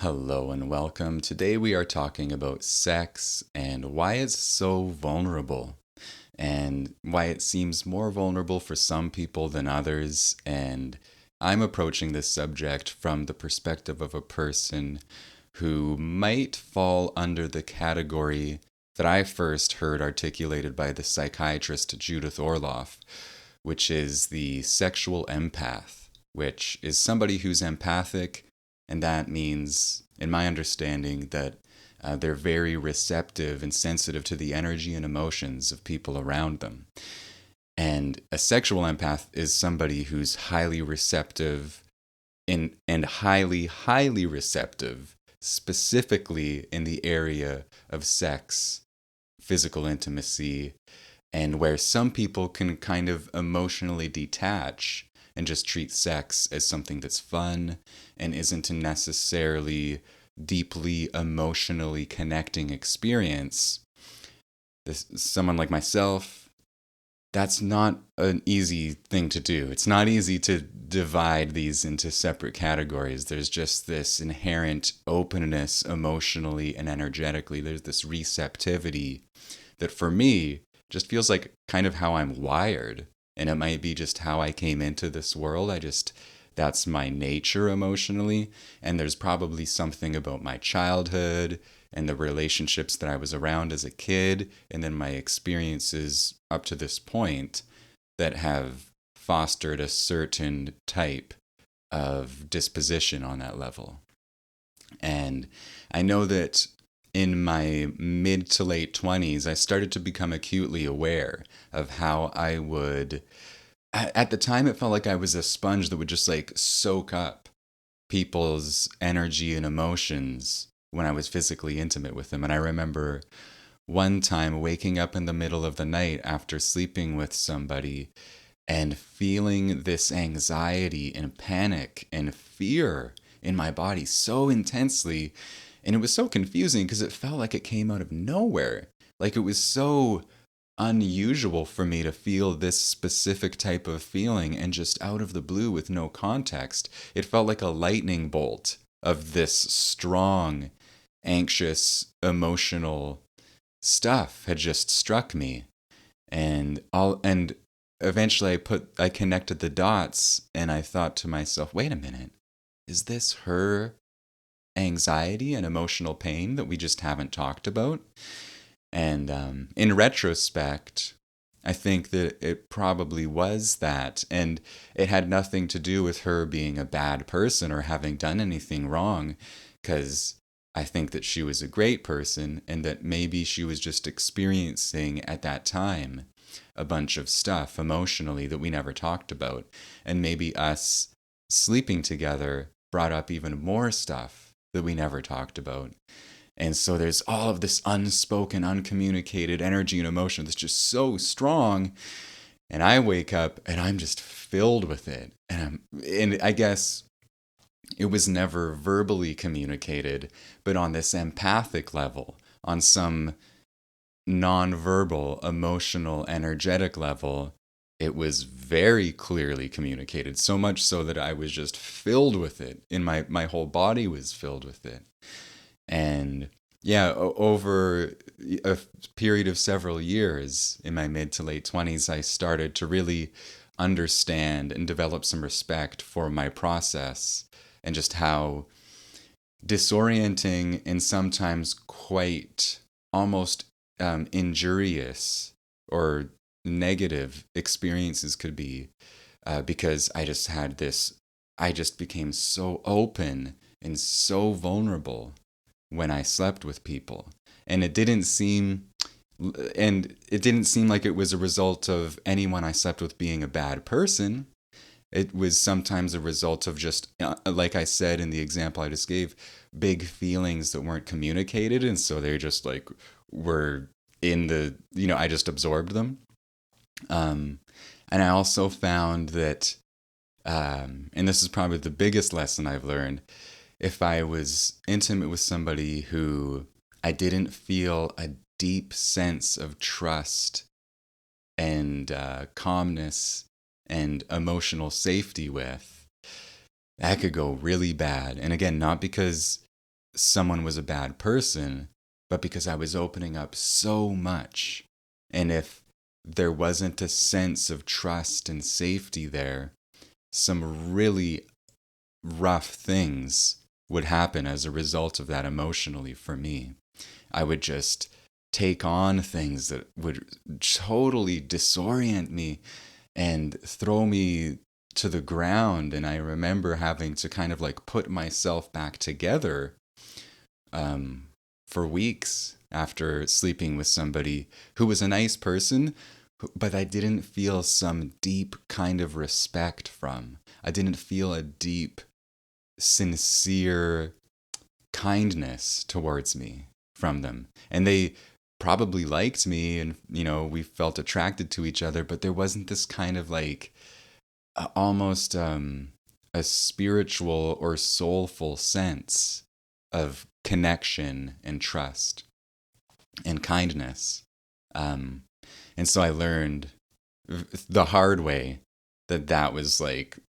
Hello and welcome. Today we are talking about sex and why it's so vulnerable and why it seems more vulnerable for some people than others. And I'm approaching this subject from the perspective of a person who might fall under the category that I first heard articulated by the psychiatrist Judith Orloff, which is the sexual empath, which is somebody who's empathic, and that means, in my understanding, that they're very receptive and sensitive to the energy and emotions of people around them. And a sexual empath is somebody who's highly receptive and highly receptive, specifically in the area of sex, physical intimacy, and where some people can kind of emotionally detach and just treat sex as something that's fun and isn't a necessarily deeply emotionally connecting experience. Someone like myself, that's not an easy thing to do. It's not easy to divide these into separate categories. There's just this inherent openness emotionally and energetically. There's this receptivity that for me just feels like kind of how I'm wired. And it might be just how I came into this world. That's my nature emotionally. And there's probably something about my childhood and the relationships that I was around as a kid, and then my experiences up to this point that have fostered a certain type of disposition on that level. And I know that in my mid to late 20s, I started to become acutely aware of how I would. At the time, it felt like I was a sponge that would just like soak up people's energy and emotions when I was physically intimate with them. And I remember one time waking up in the middle of the night after sleeping with somebody and feeling this anxiety and panic and fear in my body so intensely. And it was so confusing because it felt like it came out of nowhere. Like it was so unusual for me to feel this specific type of feeling and just out of the blue with no context. It felt like a lightning bolt of this strong, anxious, emotional stuff had just struck me. And eventually I connected the dots and I thought to myself, wait a minute, is this her anxiety and emotional pain that we just haven't talked about? And in retrospect, I think that it probably was that. And it had nothing to do with her being a bad person or having done anything wrong, because I think that she was a great person and that maybe she was just experiencing at that time a bunch of stuff emotionally that we never talked about. And maybe us sleeping together brought up even more stuff that we never talked about. And so there's all of this unspoken, uncommunicated energy and emotion that's just so strong. And I wake up and I'm just filled with it. And I guess it was never verbally communicated, but on this empathic level, on some nonverbal, emotional, energetic level, it was very clearly communicated. So much so that I was just filled with it. My whole body was filled with it. And yeah, over a period of several years in my mid to late 20s, I started to really understand and develop some respect for my process and just how disorienting and sometimes quite almost injurious or negative experiences could be, because I just became so open and so vulnerable when I slept with people. And it didn't seem like it was a result of anyone I slept with being a bad person. It was sometimes a result of just, like I said in the example I just gave, big feelings that weren't communicated. And so they just like were I just absorbed them. And I also found that, and this is probably the biggest lesson I've learned, if I was intimate with somebody who I didn't feel a deep sense of trust and calmness and emotional safety with, that could go really bad. And again, not because someone was a bad person, but because I was opening up so much. And if there wasn't a sense of trust and safety there, some really rough things would happen as a result of that emotionally for me. I would just take on things that would totally disorient me and throw me to the ground. And I remember having to kind of like put myself back together for weeks after sleeping with somebody who was a nice person, but I didn't feel some deep kind of respect from. I didn't feel a deep, sincere kindness towards me from them. And they probably liked me and, we felt attracted to each other, but there wasn't this kind of like almost a spiritual or soulful sense of connection and trust and kindness. And so I learned the hard way that was like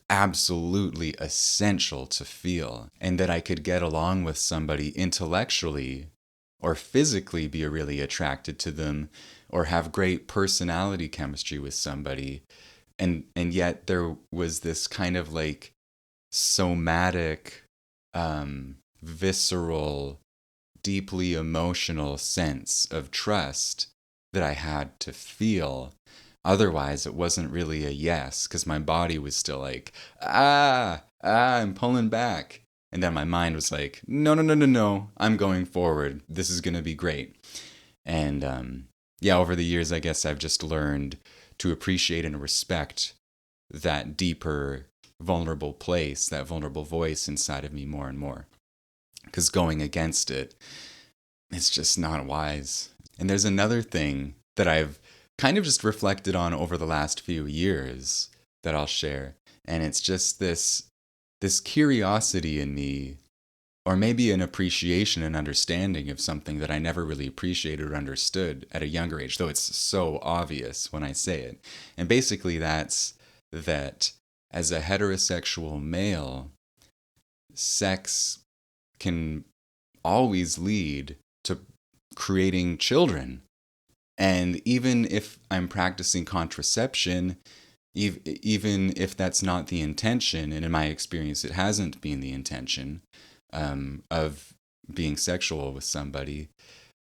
absolutely essential to feel, and that I could get along with somebody intellectually or physically be really attracted to them or have great personality chemistry with somebody. And yet there was this kind of like somatic, visceral, deeply emotional sense of trust that I had to feel. Otherwise, it wasn't really a yes, because my body was still like, I'm pulling back. And then my mind was like, no, no, no, no, no, I'm going forward. This is going to be great. And yeah, over the years, I guess I've just learned to appreciate and respect that deeper, vulnerable place, that vulnerable voice inside of me more and more. Because going against it, it's just not wise. And there's another thing that I've kind of just reflected on over the last few years that I'll share. And it's just this curiosity in me, or maybe an appreciation and understanding of something that I never really appreciated or understood at a younger age, though it's so obvious when I say it. And basically that's that as a heterosexual male, sex can always lead to creating children. And even if I'm practicing contraception, even if that's not the intention, and in my experience, it hasn't been the intention of being sexual with somebody,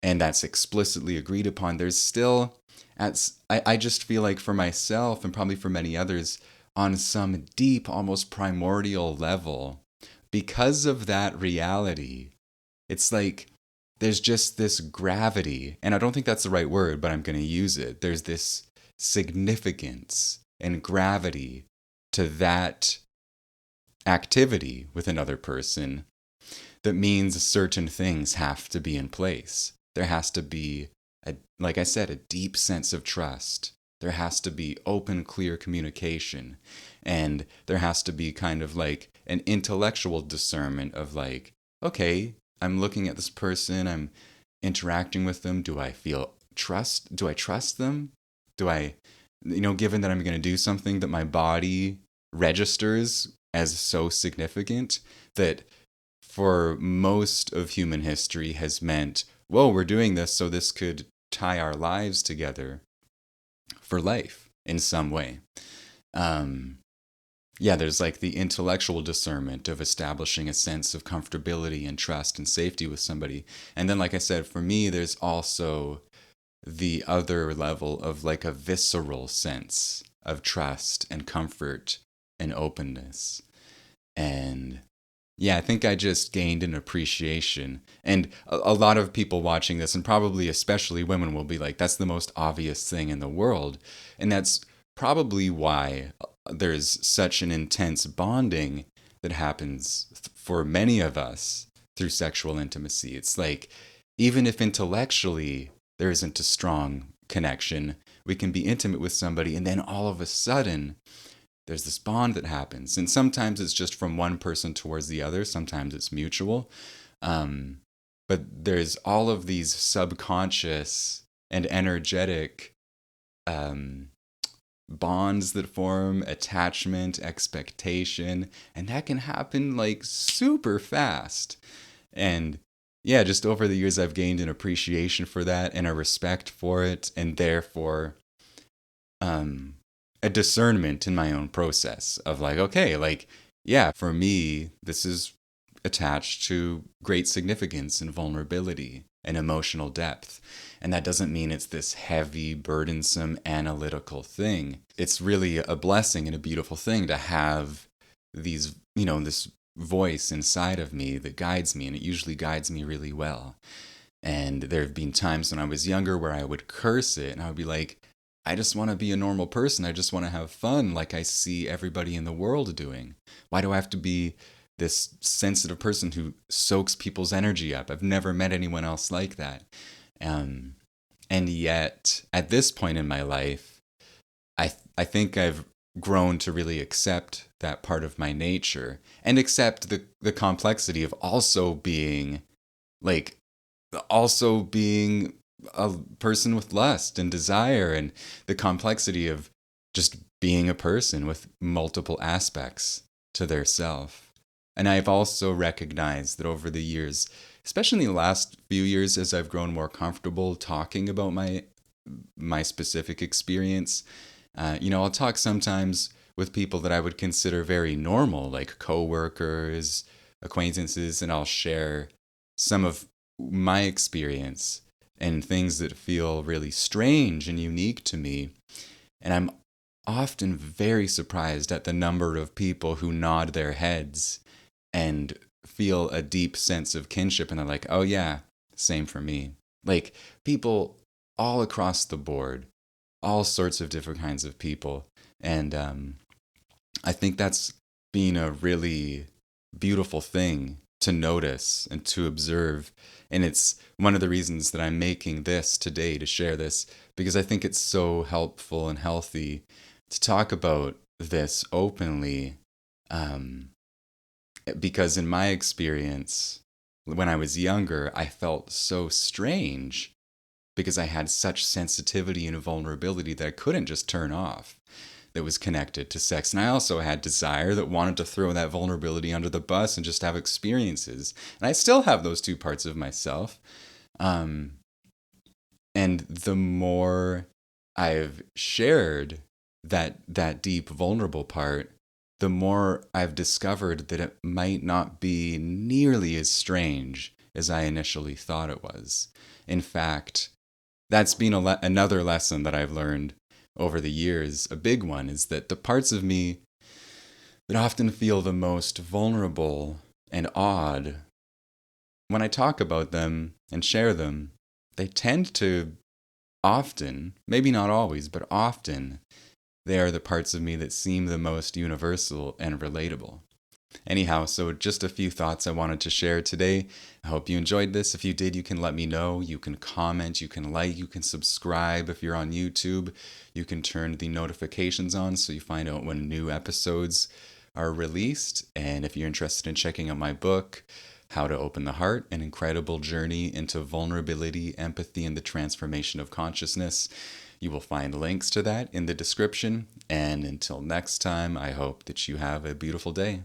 and that's explicitly agreed upon, there's still, I just feel like for myself and probably for many others, on some deep, almost primordial level, because of that reality, it's like there's just this gravity, and I don't think that's the right word, but I'm going to use it. There's this significance and gravity to that activity with another person that means certain things have to be in place. There has to be, like I said, a deep sense of trust. There has to be open, clear communication. And there has to be kind of like an intellectual discernment of like, okay, I'm looking at this person, I'm interacting with them. Do I feel trust? Do I trust them? Do I, given that I'm going to do something that my body registers as so significant that for most of human history has meant, whoa, we're doing this so this could tie our lives together for life in some way. Yeah, there's like the intellectual discernment of establishing a sense of comfortability and trust and safety with somebody. And then, like I said, for me, there's also the other level of like a visceral sense of trust and comfort and openness. And yeah, I think I just gained an appreciation. And a lot of people watching this, and probably especially women, will be like, that's the most obvious thing in the world. And that's probably why there's such an intense bonding that happens for many of us through sexual intimacy. It's like, even if intellectually there isn't a strong connection, we can be intimate with somebody, and then all of a sudden, there's this bond that happens. And sometimes it's just from one person towards the other. Sometimes it's mutual. But there's all of these subconscious and energetic bonds that form, attachment, expectation, and that can happen like super fast. And yeah, just over the years, I've gained an appreciation for that and a respect for it, and therefore um, a discernment in my own process of like, okay, like, yeah, for me, this is attached to great significance and vulnerability and emotional depth. And that doesn't mean it's this heavy, burdensome, analytical thing. It's really a blessing and a beautiful thing to have these, this voice inside of me that guides me, and it usually guides me really well. And there have been times when I was younger where I would curse it and I would be like, I just want to be a normal person. I just want to have fun like I see everybody in the world doing. Why do I have to be this sensitive person who soaks people's energy up? I've never met anyone else like that. Um, and yet, at this point in my life, I think I've grown to really accept that part of my nature and accept the complexity of like also being a person with lust and desire, and the complexity of just being a person with multiple aspects to their self. And I've also recognized that over the years, especially in the last few years, as I've grown more comfortable talking about my specific experience, I'll talk sometimes with people that I would consider very normal, like coworkers, acquaintances, and I'll share some of my experience and things that feel really strange and unique to me. And I'm often very surprised at the number of people who nod their heads and feel a deep sense of kinship. And they're like, oh, yeah, same for me. Like people all across the board, all sorts of different kinds of people. And I think that's been a really beautiful thing to notice and to observe. And it's one of the reasons that I'm making this today to share this, because I think it's so helpful and healthy to talk about this openly. Because in my experience, when I was younger, I felt so strange because I had such sensitivity and vulnerability that I couldn't just turn off, that was connected to sex. And I also had desire that wanted to throw that vulnerability under the bus and just have experiences. And I still have those two parts of myself. Um, and the more I've shared that deep, vulnerable part, the more I've discovered that it might not be nearly as strange as I initially thought it was. In fact, that's been another lesson that I've learned over the years. A big one is that the parts of me that often feel the most vulnerable and odd, when I talk about them and share them, they tend to often, maybe not always, but often, they are the parts of me that seem the most universal and relatable. Anyhow, so just a few thoughts I wanted to share today. I hope you enjoyed this. If you did, you can let me know. You can comment, you can like, you can subscribe. If you're on YouTube, you can turn the notifications on so you find out when new episodes are released. And if you're interested in checking out my book, How to Open the Heart, An Incredible Journey into Vulnerability, Empathy, and the Transformation of Consciousness, you will find links to that in the description. And until next time, I hope that you have a beautiful day.